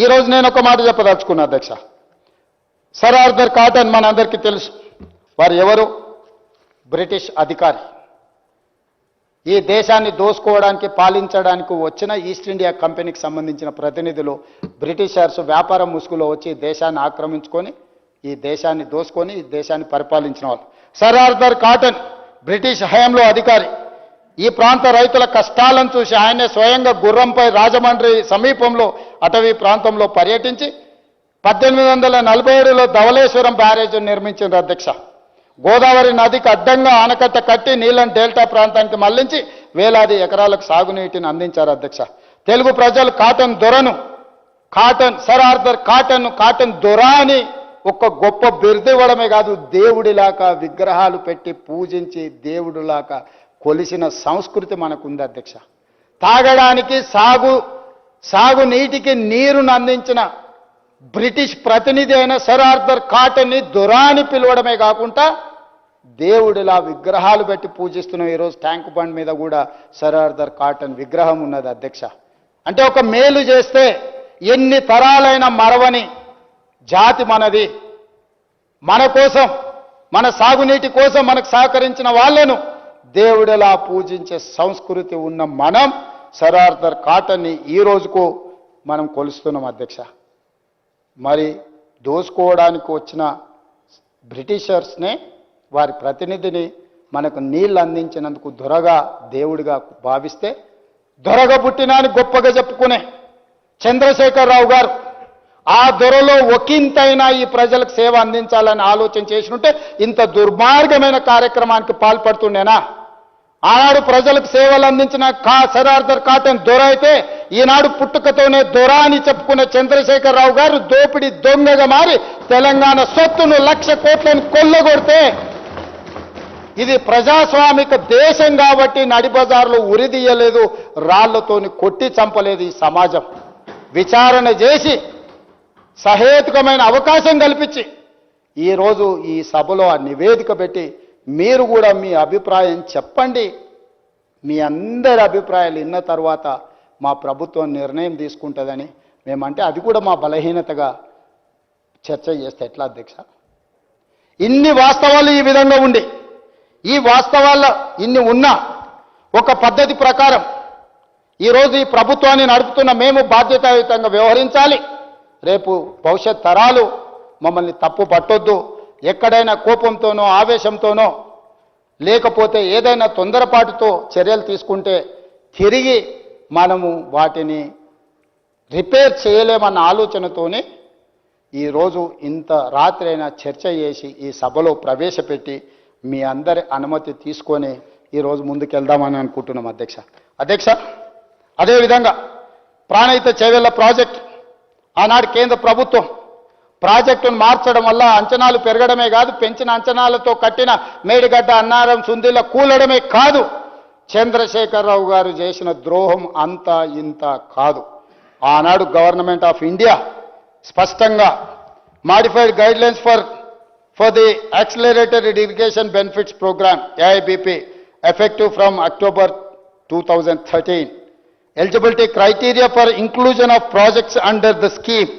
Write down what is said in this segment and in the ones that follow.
ఈరోజు నేను ఒక మాట చెప్పదలుచుకున్నా అధ్యక్ష. సర్ ఆర్థర్ కాటన్ మనందరికీ తెలుసు. వారు ఎవరు? బ్రిటిష్ అధికారి. ఈ దేశాన్ని దోసుకోవడానికి పాలించడానికి వచ్చిన ఈస్ట్ ఇండియా కంపెనీకి సంబంధించిన ప్రతినిధులు బ్రిటిషర్స్ వ్యాపార ముసుగులో వచ్చి దేశాన్ని ఆక్రమించుకొని ఈ దేశాన్ని దోసుకొని ఈ దేశాన్ని పరిపాలించిన వాళ్ళు. సర్ ఆర్థర్ కాటన్ బ్రిటిష్ హయాంలో అధికారి. ఈ ప్రాంత రైతుల కష్టాలను చూసి ఆయనే స్వయంగా గుర్రంపై రాజమండ్రి సమీపంలో అటవీ ప్రాంతంలో పర్యటించి 1847లో ధవళేశ్వరం బ్యారేజ్ నిర్మించిన అధ్యక్ష. గోదావరి నదికి అడ్డంగా ఆనకట్ట కట్టి నీళ్ళని డెల్టా ప్రాంతానికి మళ్లించి వేలాది ఎకరాలకు సాగునీటిని అందించారు అధ్యక్ష. తెలుగు ప్రజలు కాటన్ దొరను సర్ ఆర్థర్ కాటన్ దొర అని ఒక గొప్ప బిరుదు ఇవ్వడమే కాదు, దేవుడిలాగా విగ్రహాలు పెట్టి పూజించి దేవుడిలాగా కొలిసిన సంస్కృతి మనకుంది అధ్యక్ష. తాగడానికి సాగునీటికి నీరును అందించిన బ్రిటిష్ ప్రతినిధి అయిన సర్ ఆర్థర్ కాటన్ని దొర అని పిలవడమే కాకుండా దేవుడిలా విగ్రహాలు పెట్టి పూజిస్తున్నాం. ఈరోజు ట్యాంక్ బండ్ మీద కూడా సర్ ఆర్థర్ కాటన్ విగ్రహం ఉన్నది అధ్యక్ష. అంటే ఒక మేలు చేస్తే ఎన్ని తరాలైన మరవని జాతి మనది. మన కోసం, మన సాగునీటి కోసం మనకు సహకరించిన వాళ్ళను దేవుడిలా పూజించే సంస్కృతి ఉన్న మనం సర్ ఆర్థర్ కాటన్ని ఈ రోజుకు మనం కొలుస్తున్నాం అధ్యక్ష. మరి దోసుకోవడానికి వచ్చిన బ్రిటిషర్స్నే వారి ప్రతినిధిని మనకు నీళ్ళు అందించినందుకు దొరగా దేవుడిగా భావిస్తే, దొరగా పుట్టినాని గొప్పగా చెప్పుకునే చంద్రశేఖరరావు గారు ఆ దొరలో ఒకంతైనా ఈ ప్రజలకు సేవ అందించాలని ఆలోచన చేసినట్టే ఇంత దుర్మార్గమైన కార్యక్రమానికి పాల్పడుతుండేనా? ఆనాడు ప్రజలకు సేవలు అందించిన సర్ ఆర్థర్ కాటన్ దొర అయితే, ఈనాడు పుట్టుకతోనే దొర అని చెప్పుకున్న చంద్రశేఖరరావు గారు దోపిడీ దొంగగా మారి తెలంగాణ సొత్తును 1,00,000 కోట్లను కొల్లగొడితే, ఇది ప్రజాస్వామిక దేశం కాబట్టి నడిబజార్లో ఉరిదీయలేదు, రాళ్లతోని కొట్టి చంపలేదు. ఈ సమాజం విచారణ చేసి సహేతుకమైన అవకాశం కల్పించి ఈరోజు ఈ సభలో ఆ నివేదిక పెట్టి మీరు కూడా మీ అభిప్రాయం చెప్పండి. మీ అందరి అభిప్రాయాలు విన్న తర్వాత మా ప్రభుత్వం నిర్ణయం తీసుకుంటుందని మేమంటే అది కూడా మా బలహీనతగా చర్చ చేస్తే ఎట్లా అధ్యక్ష? ఇన్ని వాస్తవాలు ఈ విధంగా ఉండి, ఈ వాస్తవాల్లో ఇన్ని ఉన్నా ఒక పద్ధతి ప్రకారం ఈరోజు ఈ ప్రభుత్వాన్ని నడుపుతున్న మేము బాధ్యతాయుతంగా వ్యవహరించాలి. రేపు భవిష్యత్ తరాలు మమ్మల్ని తప్పు పట్టొద్దు. ఎక్కడైనా కోపంతోనో ఆవేశంతోనో లేకపోతే ఏదైనా తొందరపాటుతో చర్యలు తీసుకుంటే తిరిగి మనము వాటిని రిపేర్ చేయలేమన్న ఆలోచనతోనే ఈరోజు ఇంత రాత్రి అయినా చర్చ చేసి ఈ సభలో ప్రవేశపెట్టి మీ అందరి అనుమతి తీసుకొని ఈరోజు ముందుకెళ్దామని అనుకుంటున్నాం అధ్యక్ష. అదేవిధంగా ప్రాణహిత చేవెళ్ల ప్రాజెక్ట్ ఆనాడు కేంద్ర ప్రభుత్వం ప్రాజెక్టును మార్చడం వల్ల అంచనాలు పెరగడమే కాదు, పెంచిన అంచనాలతో కట్టిన మేడిగడ్డ అన్నారం సుందిల కూలడమే కాదు, చంద్రశేఖరరావు గారు చేసిన ద్రోహం అంతా ఇంత కాదు. ఆనాడు గవర్నమెంట్ ఆఫ్ ఇండియా స్పష్టంగా modified guidelines for the accelerated irrigation benefits programme AIBP effective from October 2013. Eligibility criteria for inclusion of projects under the scheme.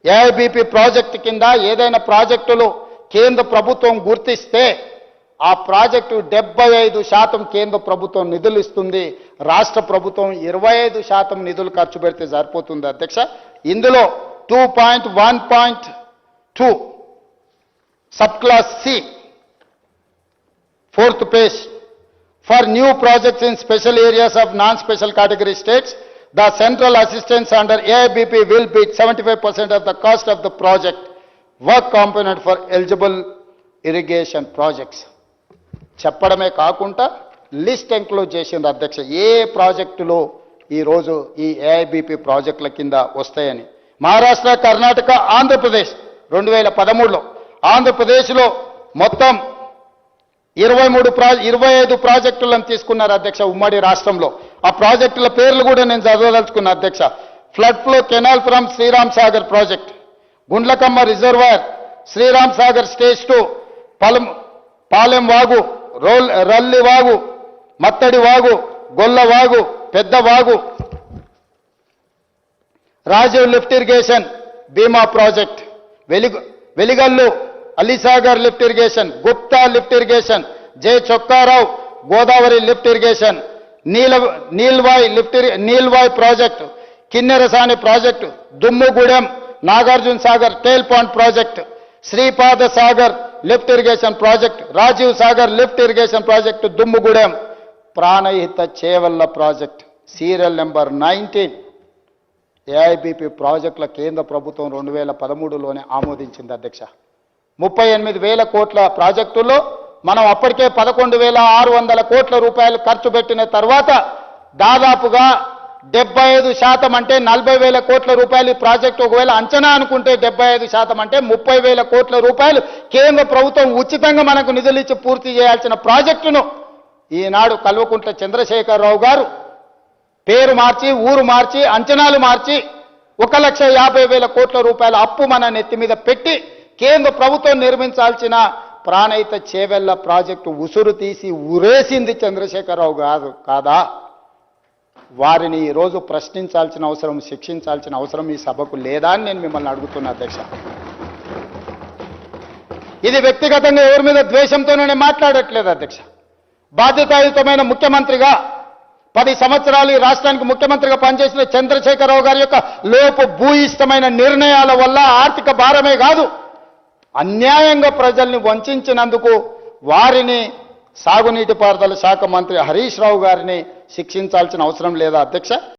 AIBP project కింద ఏదైనా ప్రాజెక్టులు కేంద్ర ప్రభుత్వం గుర్తిస్తే ఆ ప్రాజెక్టు 75% కేంద్ర ప్రభుత్వం నిధులు ఇస్తుంది, రాష్ట్ర ప్రభుత్వం 25% నిధులు ఖర్చు పెడితే సరిపోతుంది అధ్యక్ష. ఇందులో 2.1.2 sub class C 4th page for new projects in special areas of non-special category states, the central assistance under AIBP will be 75% of the cost of the project work component for eligible irrigation projects. చెప్పడమే కాకుండా list enclose చేసింది అధ్యక్ష ఏ ప్రాజెక్టులో ఈరోజు ఈ AIBP ప్రాజెక్టుల కింద వస్తాయని. మహారాష్ట్ర, కర్ణాటక, ఆంధ్రప్రదేశ్ 2013లో ఆంధ్రప్రదేశ్లో మొత్తం 25 ప్రాజెక్టులను తీసుకున్నారు అధ్యక్ష ఉమ్మడి రాష్ట్రంలో. ఆ ప్రాజెక్టుల పేర్లు కూడా నేను చదవదలుచుకున్నా అధ్యక్ష. Flood flow canal from Sriram Sagar project, Gundlakamma reservoir, Sriram Sagar stage 2, Palem Vagu, Ralli Vagu, Mattadi Vagu, Golla Vagu, Pedda Vagu, Rajiv lift irrigation Bhima project, Veligallu Alisagar lift irrigation, Gupta lift irrigation, J Chokkarao Godavari lift irrigation, Neelwai project, Kinnerasani project, Dummugudem Nagarjuna Sagar tail pond project, Sripada Sagar lift irrigation project, Rajiv Sagar lift irrigation project Dummugudem, Pranahita Chevella project, serial number 19 AIBP ప్రాజెక్టుల కేంద్ర ప్రభుత్వం 2013లోనే ఆమోదించింది అధ్యక్ష. 38,000 కోట్ల ప్రాజెక్టుల్లో మనం అప్పటికే 11,600 కోట్ల రూపాయలు ఖర్చు పెట్టిన తర్వాత దాదాపుగా 75% అంటే 40,000 కోట్ల రూపాయలు ఈ ప్రాజెక్టు ఒకవేళ అంచనా అనుకుంటే 75% అంటే 30,000 కోట్ల రూపాయలు కేంద్ర ప్రభుత్వం ఉచితంగా మనకు నిధులు ఇచ్చి పూర్తి చేయాల్సిన ప్రాజెక్టును ఈనాడు కల్వకుంట్ల చంద్రశేఖరరావు గారు పేరు మార్చి ఊరు మార్చి అంచనాలు మార్చి 1,50,000 కోట్ల రూపాయల అప్పు మన నెత్తి మీద పెట్టి కేంద్ర ప్రభుత్వం నిర్మించాల్సిన ప్రాణహిత చేవెళ్ల ప్రాజెక్టు ఉసురు తీసి ఉరేసింది చంద్రశేఖరరావు గారు కాదా? వారిని ఈరోజు ప్రశ్నించాల్సిన అవసరం, శిక్షించాల్సిన అవసరం ఈ సభకు లేదా అని నేను మిమ్మల్ని అడుగుతున్నా అధ్యక్ష. ఇది వ్యక్తిగతంగా ఎవరి మీద ద్వేషంతోనే మాట్లాడట్లేదు అధ్యక్ష. బాధ్యతాయుతమైన ముఖ్యమంత్రిగా 10 సంవత్సరాలు ఈ రాష్ట్రానికి ముఖ్యమంత్రిగా పనిచేసిన చంద్రశేఖరరావు గారి యొక్క లోపు భూయిష్టమైన నిర్ణయాల వల్ల ఆర్థిక భారమే కాదు, అన్యాయంగా ప్రజల్ని వంచినందుకు వారిని సాగునీటి పారుదల శాఖ మంత్రి హరీష్ రావు గారిని శిక్షించాల్సిన అవసరం లేదా అధ్యక్ష?